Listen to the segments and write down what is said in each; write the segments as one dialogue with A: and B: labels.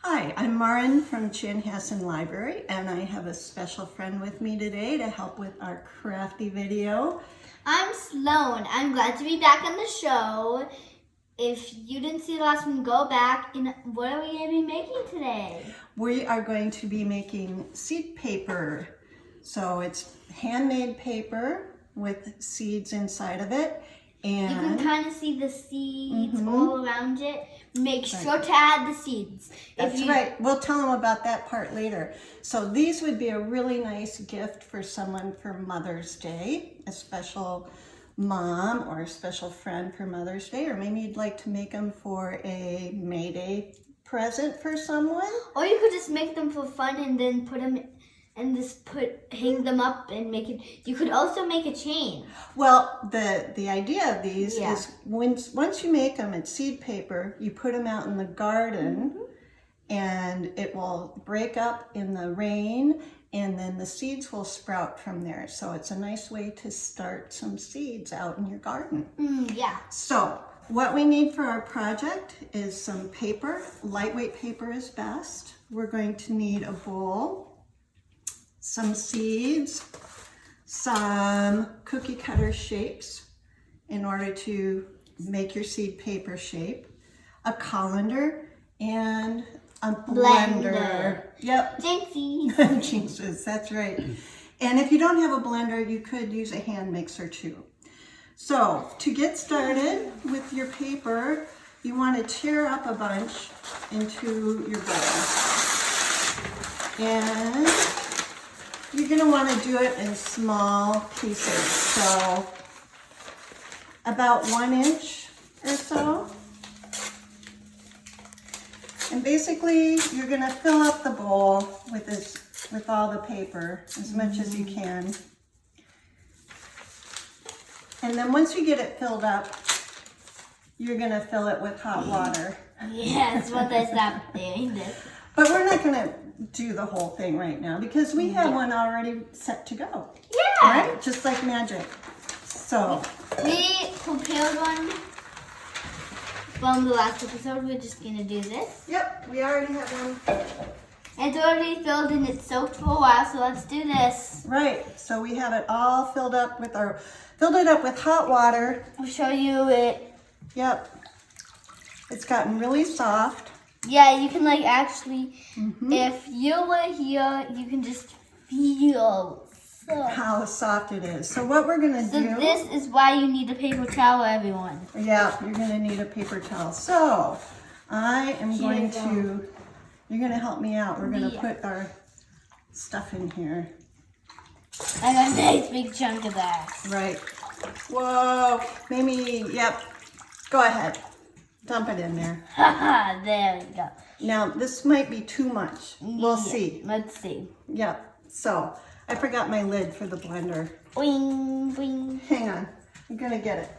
A: Hi, I'm Maren from Chanhassen Library, and I have a special friend with me today to help with our crafty video.
B: I'm Sloan. I'm glad to be back on the show. If you didn't see the last one, go back. And what are we going to be making today?
A: We are going to be making seed paper. So it's handmade paper with seeds inside of it. And
B: you can kind of see the seeds all around it. Make sure to add the seeds.
A: That's right. We'll tell them about that part later. So these would be a really nice gift for someone for Mother's Day, a special mom or a special friend for Mother's Day, or maybe you'd like to make them for a May Day present for someone.
B: Or you could just make them for fun and then put them and just hang them up and make it. You could also make a chain.
A: Well, the idea of these is once you make them, it's seed paper, you put them out in the garden and it will break up in the rain and then the seeds will sprout from there. So it's a nice way to start some seeds out in your garden. So what we need for our project is some paper. Lightweight paper is best. We're going to need a bowl, some seeds, some cookie cutter shapes in order to make your seed paper shape, a colander, and a blender. Yep.
B: Jinxies.
A: Jinxes, that's right. And if you don't have a blender, you could use a hand mixer too. So to get started with your paper, you want to tear up a bunch into your bowl. And you're going to want to do it in small pieces. So about 1 inch or so. And basically, you're going to fill up the bowl with all the paper as much as you can. And then once you get it filled up, you're going to fill it with hot water.
B: Yes, once I stop doing this.
A: But we're not going to do the whole thing right now because we have one already set to go.
B: Yeah.
A: Right? Just like magic. So
B: we prepared one from the last episode. We're just going to do this.
A: Yep, we already have one.
B: It's already filled and it's soaked for a while, so let's do this.
A: Right. So we have it all filled it up with hot water.
B: I'll show you it.
A: Yep. It's gotten really soft.
B: Yeah, you can like if you were here, you can just feel
A: how soft it is. So what we're going to do.
B: So this is why you need a paper towel, everyone.
A: Yeah, you're going to need a paper towel. So I am going to, you're going to help me out. We're going to put our stuff in here.
B: I got a nice big chunk of that.
A: Right. Whoa. Maybe, yep. Go ahead. Dump it in there.
B: Haha, there we go.
A: Now, this might be too much. We'll see.
B: Let's see.
A: Yep. So, I forgot my lid for the blender.
B: Boing, boing.
A: Hang on. I'm going to get it.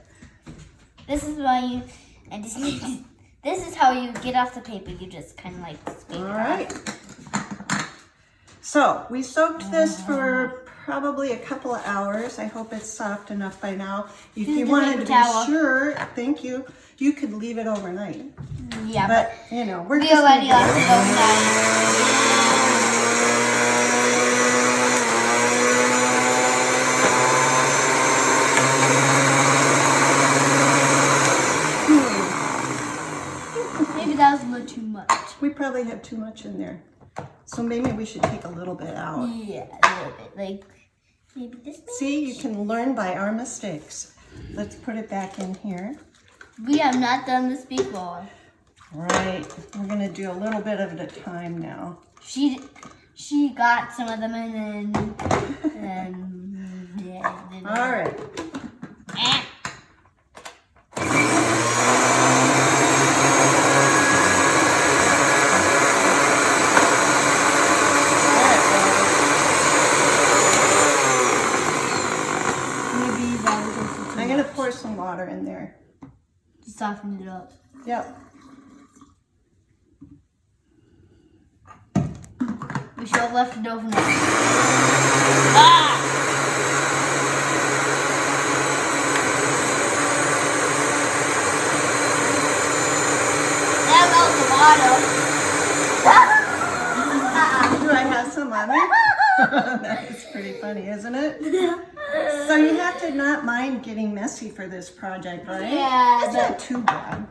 B: This is why you, and this is how you get off the paper. You just kind of like scrape it off.
A: All right. So, we soaked this for probably a couple of hours. I hope it's soft enough by now. If you wanted to be sure, thank you, you could leave it overnight.
B: Yeah.
A: But, you know, we're
B: we
A: just
B: already left it overnight. Maybe that was a little too much.
A: We probably have too much in there. So maybe we should take a little bit out.
B: Yeah, a little bit. Like, maybe this much.
A: See, you can learn by our mistakes. Let's put it back in here.
B: We have not done this before.
A: Right. We're going to do a little bit of it at a time now.
B: She got some of them and then yeah.
A: All right. I'm going to pour some water in there.
B: To soften it up.
A: Yep.
B: We should have left it overnight. Ah! That melts the water.
A: pretty funny, isn't it? So you have to not mind getting messy for this project, right?
B: Yeah.
A: It's not too bad.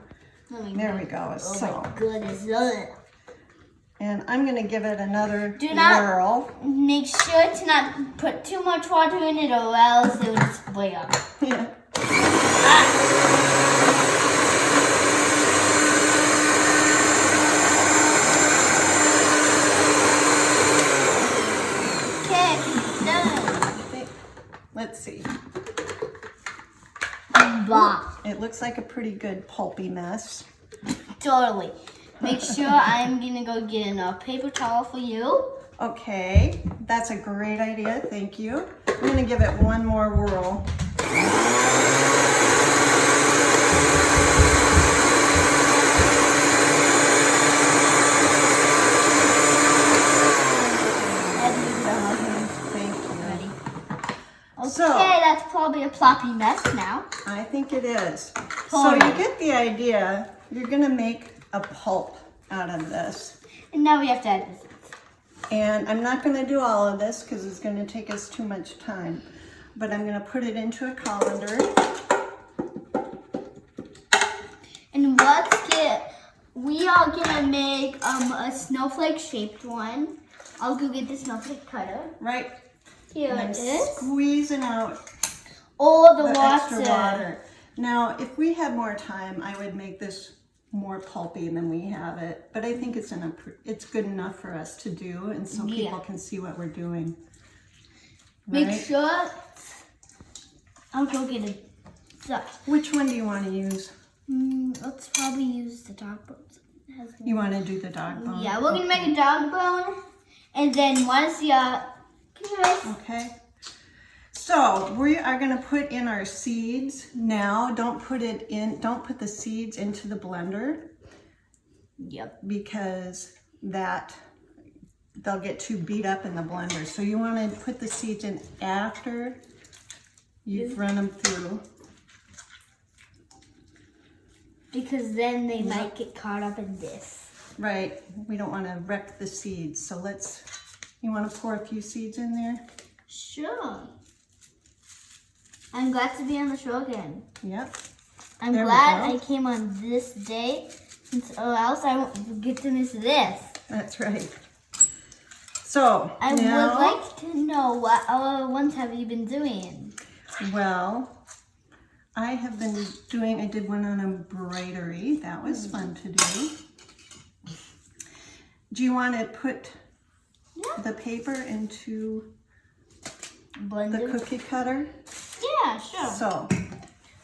A: There we go.
B: Oh
A: So.
B: my goodness.
A: And I'm going to give it another
B: Do not
A: whirl.
B: make sure to not put too much water in it or else it will just spray up.
A: Yeah.
B: Okay, done.
A: Let's see.
B: Bah.
A: It looks like a pretty good pulpy mess.
B: Totally. Make sure I'm gonna go get a paper towel for you.
A: Okay, that's a great idea. Thank you. I'm going to give it one more whirl. Thank you.
B: Ready. Okay,
A: So,
B: that's probably a ploppy mess now.
A: I think it is. So you get the idea. You're going to make a pulp out of this.
B: And now we have to add this.
A: And I'm not going to do all of this because it's going to take us too much time. But I'm going to put it into a colander.
B: And we are gonna make a snowflake shaped one. I'll go get the snowflake cutter.
A: Right.
B: Here
A: And
B: it
A: I'm
B: is.
A: squeezing out
B: All the
A: extra
B: water.
A: water. Now, if we had more time, I would make this more pulpy than we have it. But I think it's good enough for us to do, and so people can see what we're doing.
B: Make
A: Right?
B: sure. I'll go get it. So,
A: Which one do you want to use?
B: let's probably use the dog bones.
A: You want to do the dog bone?
B: Yeah, we're gonna make a dog bone, and then once
A: Okay. So we are going to put in our seeds now. Don't put the seeds into the blender.
B: Yep.
A: Because they'll get too beat up in the blender. So you want to put the seeds in after you've run them through.
B: Because then they might get caught up in this.
A: Right. We don't want to wreck the seeds. So you want to pour a few seeds in there?
B: Sure. I'm glad to be on the show again.
A: Yep.
B: I'm
A: There we
B: glad
A: go.
B: I came on this day, or else I won't get to miss this.
A: That's right. So
B: I
A: now,
B: would like to know what other ones have you been doing?
A: well, I did one on embroidery. That was fun to do. Do you want to put the paper into
B: Blender?
A: the cookie cutter?
B: Yeah, sure.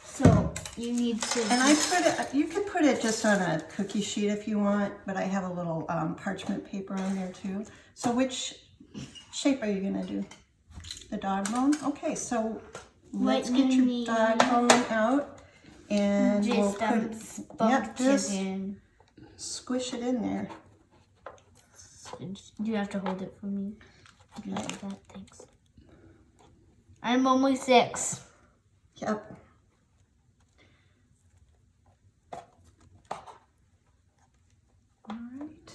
A: So
B: you need to.
A: and you could put it just on a cookie sheet if you want, but I have a little parchment paper on there too. So which shape are you gonna do? The dog bone? Okay, so let's get your dog bone out, and we'll just squish it in there.
B: You have to hold it for me. Okay, like that. Thanks. I'm only 6.
A: Yep. All right.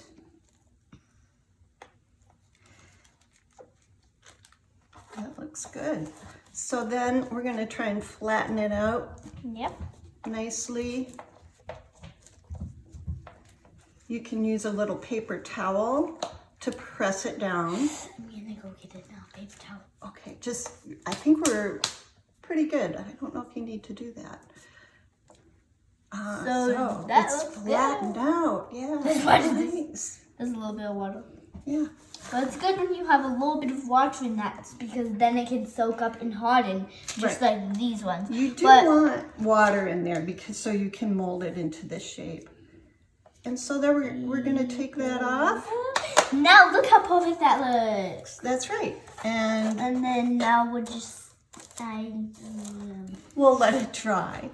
A: That looks good. So then we're going to try and flatten it out
B: Yep.
A: nicely. You can use a little paper towel to press it down.
B: I'm gonna go get it now, paper towel.
A: Okay, I think we're pretty good. I don't know if you need to do that. So
B: that
A: it's
B: looks
A: flattened out. Yeah,
B: That's
A: nice.
B: There's a little bit of water.
A: Yeah.
B: But it's good when you have a little bit of water in that because then it can soak up and harden, just like these ones.
A: You do want water in there so you can mold it into this shape. And so there we're going to take that off.
B: Now look how perfect that looks.
A: That's right. And
B: then now we'll just
A: we'll let it dry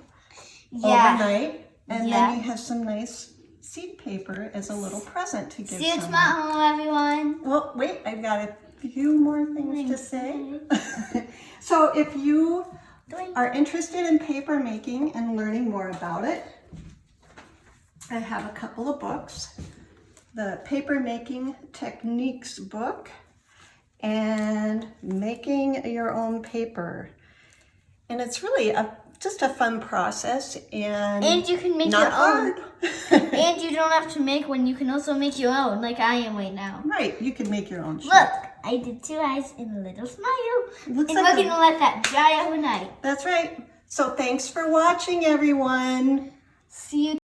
A: overnight. And then you have some nice seed paper as a little present to give
B: See you
A: someone.
B: tomorrow, everyone.
A: Well, wait, I've got a few more things to say. So if you are interested in paper making and learning more about it, I have a couple of books. The Paper Making Techniques book and making your own paper. And it's really just a fun process, and
B: you can make
A: not
B: your own.
A: hard.
B: And you don't have to make one. You can also make your own, like I am right now.
A: Right, you can make your own shape.
B: Look, I did 2 eyes and a little smile.
A: Looks
B: And
A: like
B: we're gonna let that dry overnight.
A: That's right. So thanks for watching, everyone.
B: See you